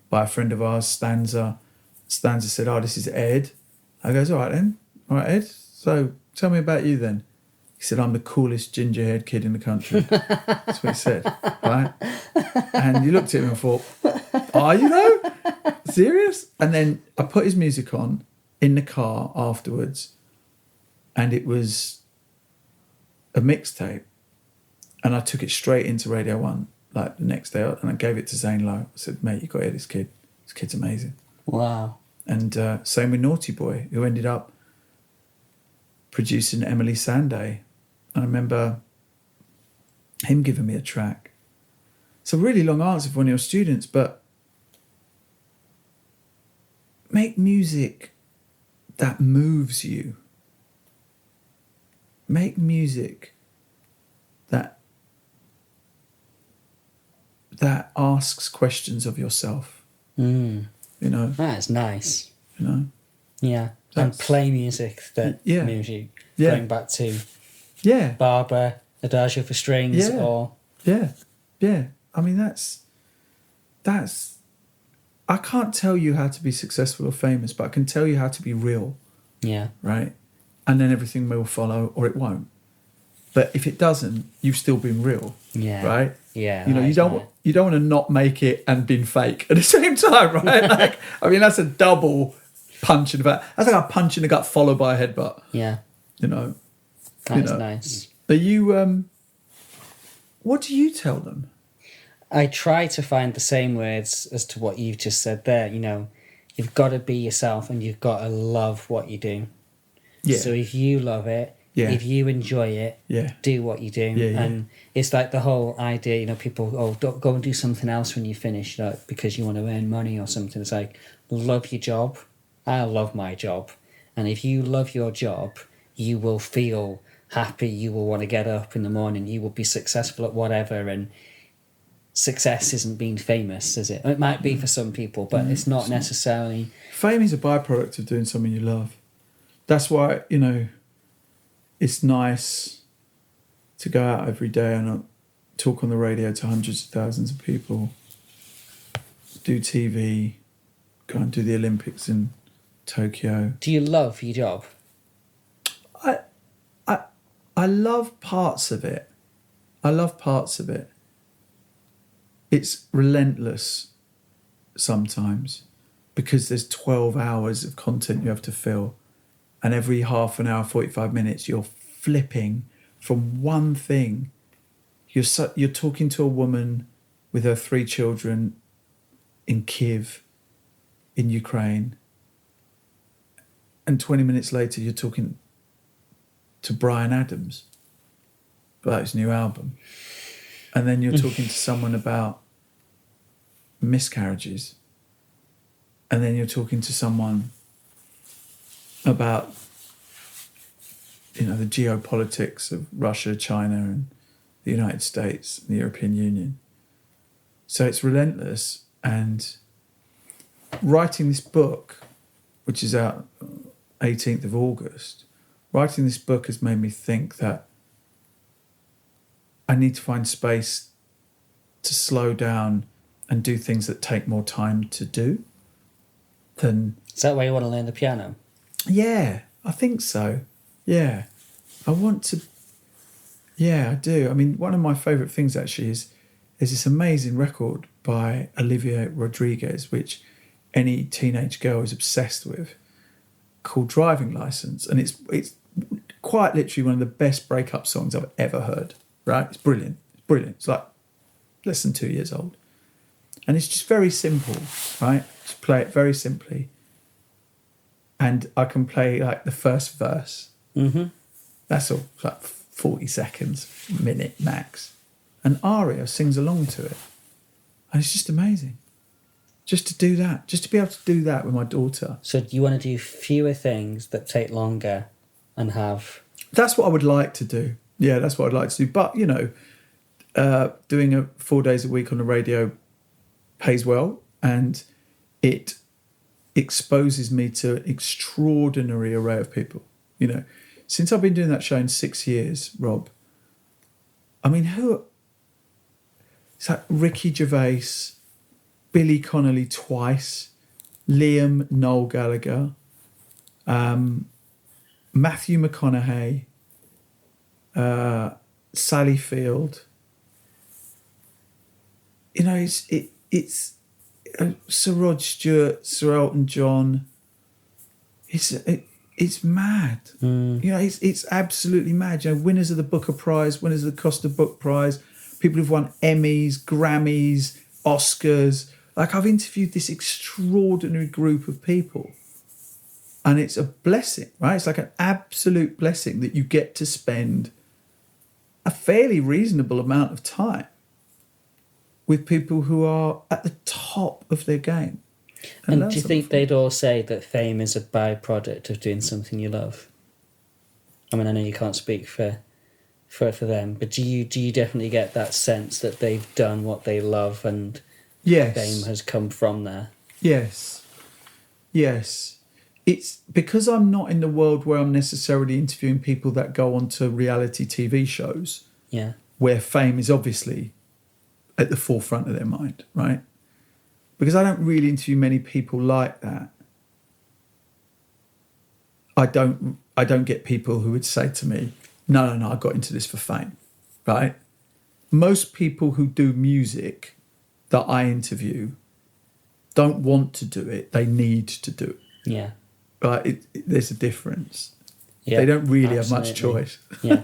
by a friend of ours, Stanza. Stanza said, this is Ed. I goes, all right then. All right, Ed. So tell me about you then. He said, I'm the coolest ginger-haired kid in the country. That's what he said, right? And he looked at me and thought, are you though? Serious? And then I put his music on in the car afterwards, and it was a mixtape. And I took it straight into Radio 1, the next day, and I gave it to Zane Lowe. I said, mate, you got to hear this kid. This kid's amazing. Wow. And same with Naughty Boy, who ended up producing Emily Sandé. And I remember him giving me a track. It's a really long answer for one of your students, but make music that moves you. Make music that asks questions of yourself. That's nice. Yeah. And play music that moves you. Going back to Barbara, Adagio for Strings, or Yeah, yeah. I mean, that's. I can't tell you how to be successful or famous, but I can tell you how to be real, Yeah. right? And then everything will follow, or it won't. But if it doesn't, you've still been real, Yeah. right? Yeah. You know, that you is don't mad. you don't want to not make it and been fake at the same time, right? Like, I mean, that's a double punch in the gut. That's like a punch in the gut followed by a headbutt. Yeah. You know. That is nice. Are you? What do you tell them? I try to find the same words as to what you've just said there. You know, you've got to be yourself and you've got to love what you do. Yeah. So if you love it, Yeah. if you enjoy it, Yeah. do what you do. Yeah, yeah. And it's like the whole idea, you know, people, don't go and do something else when you finish, like, because you want to earn money or something. It's like, love your job. I love my job. And if you love your job, you will feel happy. You will want to get up in the morning. You will be successful at whatever. And success isn't being famous, is it? It might be for some people, but it's not necessarily. Fame is a byproduct of doing something you love. That's why, you know, it's nice to go out every day and talk on the radio to hundreds of thousands of people, do TV, go and do the Olympics in Tokyo. Do you love your job? I love parts of it. I love parts of it. It's relentless sometimes because there's 12 hours of content you have to fill. And every half an hour, 45 minutes, you're flipping from one thing. You're talking to a woman with her 3 children in Kiev, in Ukraine. And 20 minutes later, you're talking to Bryan Adams about his new album. And then you're talking to someone about miscarriages. And then you're talking to someone about, you know, the geopolitics of Russia, China, and the United States, and the European Union. So it's relentless. And writing this book, which is out 18th of August, writing this book has made me think that I need to find space to slow down and do things that take more time to do than... Is that why you want to learn the piano? Yeah, I think so. Yeah. I want to... Yeah, I do. I mean, one of my favourite things actually is this amazing record by Olivia Rodriguez, which any teenage girl is obsessed with, called Driving License. And it's quite literally one of the best breakup songs I've ever heard, right? It's brilliant. It's brilliant. It's like less than 2 years old. And it's just very simple, right? Just play it very simply. And I can play like the first verse. Mm-hmm. That's all. It's like 40 seconds, minute max. And Aria sings along to it. And it's just amazing. Just to do that. Just to be able to do that with my daughter. So do you want to do fewer things that take longer and have... That's what I would like to do. Yeah, that's what I'd like to do. But, you know, doing 4 days a week on the radio pays well. And it exposes me to an extraordinary array of people. You know, since I've been doing that show in 6 years, Rob, I mean, it's like Ricky Gervais, Billy Connolly twice, Liam Noel Gallagher, Matthew McConaughey, Sally Field. You know, it's Sir Rod Stewart, Sir Elton John. It's mad. You know, it's absolutely mad. You know, winners of the Booker Prize, winners of the Costa Book Prize, people who've won Emmys, Grammys, Oscars. Like, I've interviewed this extraordinary group of people. And it's a blessing, right? It's like an absolute blessing that you get to spend a fairly reasonable amount of time with people who are at the top of their game. And do you think they'd all say that fame is a byproduct of doing something you love? I mean, I know you can't speak for them, but do you definitely get that sense that they've done what they love and fame has come from there? Yes. It's because I'm not in the world where I'm necessarily interviewing people that go on to reality TV shows. Yeah. where fame is obviously at the forefront of their mind, right? Because I don't really interview many people like that. I don't get people who would say to me, no, I got into this for fame, right? Most people who do music that I interview don't want to do it. They need to do it. Yeah. Right? There's a difference. Yeah, they don't really absolutely. have much choice. Yeah.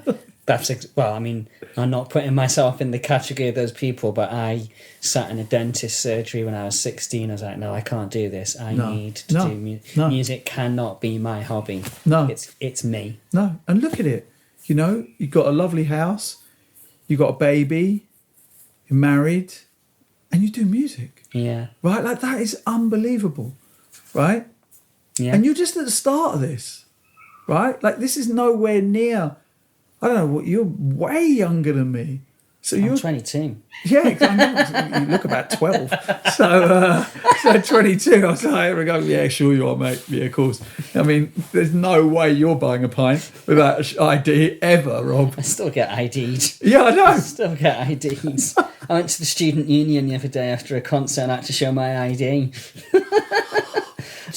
Well, I mean, I'm not putting myself in the category of those people, but I sat in a dentist surgery when I was 16. I was like, no, I can't do this. I need to do music. Music cannot be my hobby. No. It's me. No. And look at it. You know, you've got a lovely house, you've got a baby, you're married, and you do music. Yeah. Right? Like, that is unbelievable. Right? Yeah. And you're just at the start of this. Right? Like, this is nowhere near... I don't know what, you're way younger than me. So I'm you're 22. Yeah, you look about 12. So 22, I was like, here we go. Yeah, sure you are, mate. Yeah, of course. I mean, there's no way you're buying a pint without ID ever, Rob. I still get ID'd. Yeah, I know. I still get IDs. I went to the student union the other day after a concert and I had to show my ID.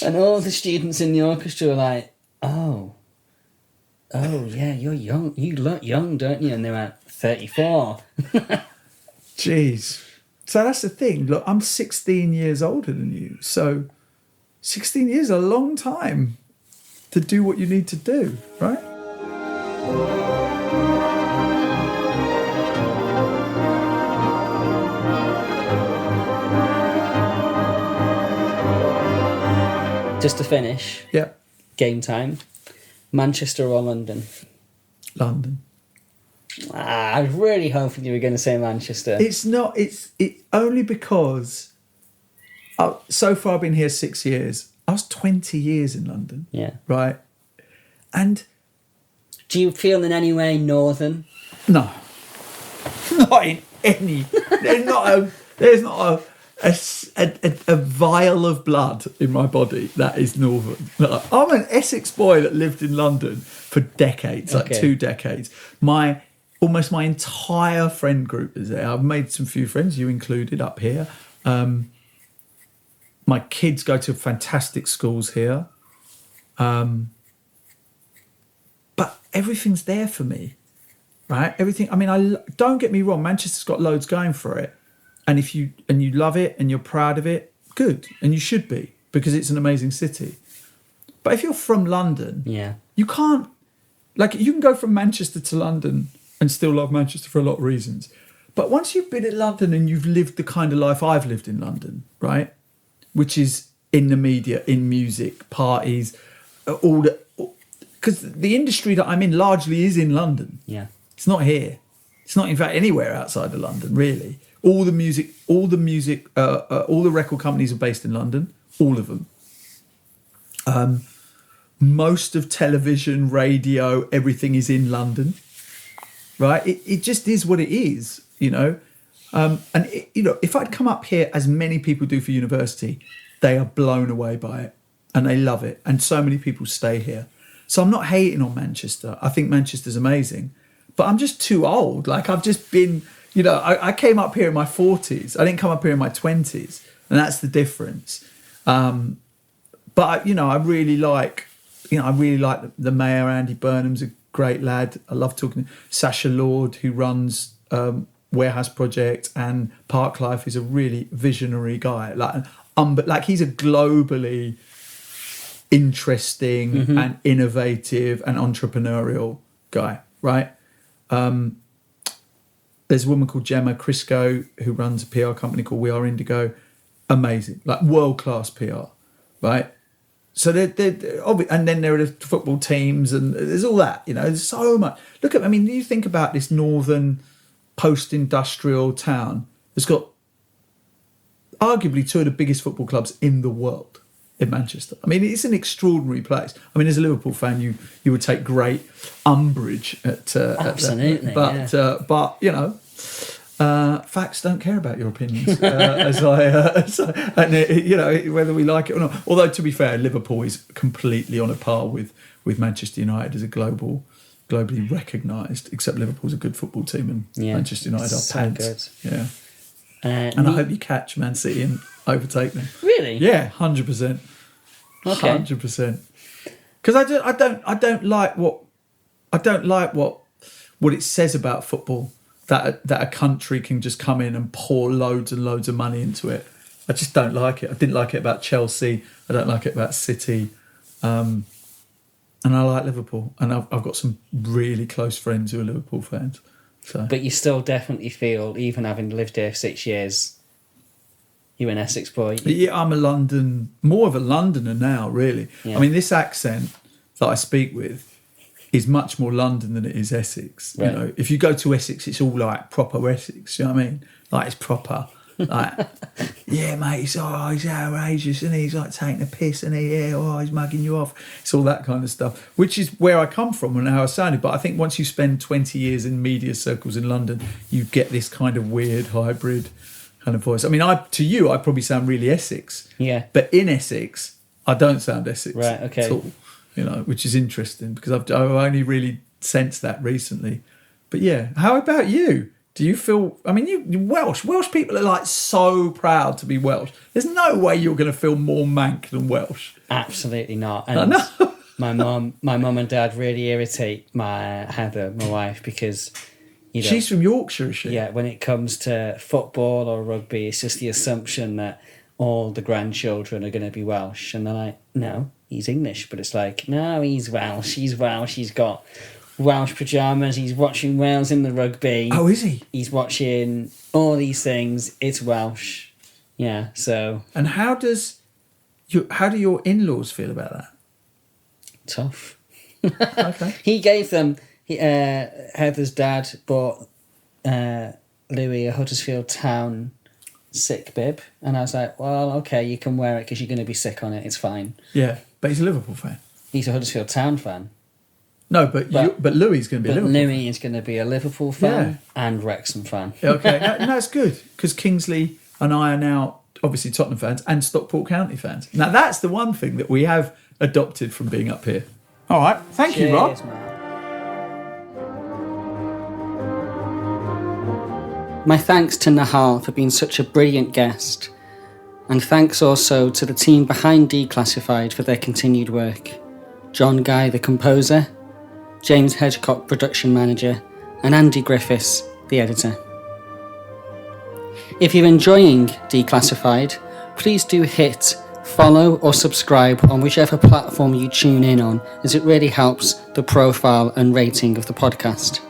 And all the students in the orchestra were like, oh, yeah, you're young. You look young, don't you? And they went, 34. Jeez. So that's the thing. Look, I'm 16 years older than you. So 16 years is a long time to do what you need to do, right? Just to finish, Yeah. game time. Manchester or London? London. I was really hoping you were going to say Manchester. It's not. It's only because so far I've been here 6 years. I was 20 years in London. Yeah. Right. And do you feel in any way northern? no, not in any. There's not a vial of blood in my body that is northern. No, I'm an Essex boy that lived in London for decades, like 2 decades. Almost my entire friend group is there. I've made some few friends, you included, up here. My kids go to fantastic schools here. But everything's there for me, right? Everything. I mean, don't get me wrong. Manchester's got loads going for it, and if you love it and you're proud of it, good, and you should be, because it's an amazing city. But if you're from London, you can't. Like, you can go from Manchester to London and still love Manchester for a lot of reasons. But once you've been in London and you've lived the kind of life I've lived in London, right, which is in the media, in music, parties, because the industry that I'm in largely is in London. Yeah. It's not here. It's not, in fact, anywhere outside of London, really. All the record companies are based in London, all of them. Most of television, radio, everything is in London, right? It just is what it is, you know. If I'd come up here, as many people do for university, they are blown away by it and they love it. And so many people stay here. So I'm not hating on Manchester. I think Manchester's amazing, but I'm just too old. Like, I've just been, I came up here in my 40s. I didn't come up here in my 20s. And that's the difference. But I really like the mayor, Andy Burnham's a great lad. I love talking to Sacha Lord, who runs Warehouse Project, and Parklife is a really visionary guy. Like he's a globally interesting and innovative and entrepreneurial guy, right? There's a woman called Gemma Crisco who runs a PR company called We Are Indigo. Amazing, like world-class PR, right? So and then there are the football teams, and there's all that. There's so much. You think about this northern post-industrial town that's got arguably 2 of the biggest football clubs in the world in Manchester. I mean, it's an extraordinary place. I mean, as a Liverpool fan, you would take great umbrage at absolutely, but facts don't care about your opinions, whether we like it or not. Although, to be fair, Liverpool is completely on a par with Manchester United as a global globally recognised, except Liverpool's a good football team and Manchester United are so pants. good. Yeah. And I hope you catch Man City and overtake them. Really? Yeah, 100%. Okay. 100%. Because I don't like what it says about football, that a country can just come in and pour loads and loads of money into it. I just don't like it. I didn't like it about Chelsea. I don't like it about City. And I like Liverpool. And I've got some really close friends who are Liverpool fans. So. But you still definitely feel, even having lived here 6 years, you're an Essex boy. Yeah, I'm more of a Londoner now, really. Yeah. I mean, this accent that I speak with is much more London than it is Essex. Right. You know, if you go to Essex, it's all like proper Essex. You know what I mean? Like it's proper. Like, yeah, mate, he's outrageous, and he's like taking a piss, and he's mugging you off. It's all that kind of stuff, which is where I come from and how I sounded. But I think once you spend 20 years in media circles in London, you get this kind of weird hybrid kind of voice. I mean, to you, I probably sound really Essex. Yeah. But in Essex, I don't sound Essex at all. You know, which is interesting because I've only really sensed that recently. But yeah, how about you? Do you feel... I mean, you're Welsh. Welsh people are like so proud to be Welsh. There's no way you're going to feel more mank than Welsh. Absolutely not. And my mum and dad really irritate Heather, my wife, because... She's from Yorkshire, is she? Yeah, when it comes to football or rugby, it's just the assumption that all the grandchildren are going to be Welsh. And they're like, no, he's English. But it's like, no, he's Welsh. He's Welsh. He's got... Welsh pyjamas, he's watching Wales in the rugby. Oh, is he? He's watching all these things. It's Welsh. Yeah, so... And how do your in-laws feel about that? Tough. Okay. He gave them... Heather's dad bought Louis a Huddersfield Town sick bib. And I was like, well, okay, you can wear it because you're going to be sick on it. It's fine. Yeah, but he's a Liverpool fan. He's a Huddersfield Town fan. No, but Louis is going to be a Liverpool fan. Louis is going to be a Liverpool fan and Wrexham fan. Okay, that's good, because Kingsley and I are now obviously Tottenham fans and Stockport County fans. Now, that's the one thing that we have adopted from being up here. All right, thank you, Rob. Man. My thanks to Nihal for being such a brilliant guest, and thanks also to the team behind Declassified for their continued work. John Guy, the composer, James Hedgecock, production manager, and Andy Griffiths, the editor. If you're enjoying Declassified, please do hit follow or subscribe on whichever platform you tune in on, as it really helps the profile and rating of the podcast.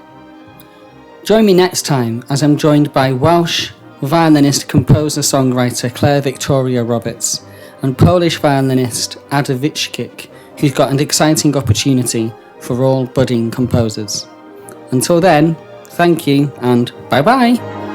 Join me next time as I'm joined by Welsh violinist, composer, songwriter Claire Victoria Roberts and Polish violinist Ada Wiczkik, who's got an exciting opportunity for all budding composers. Until then, thank you and bye-bye.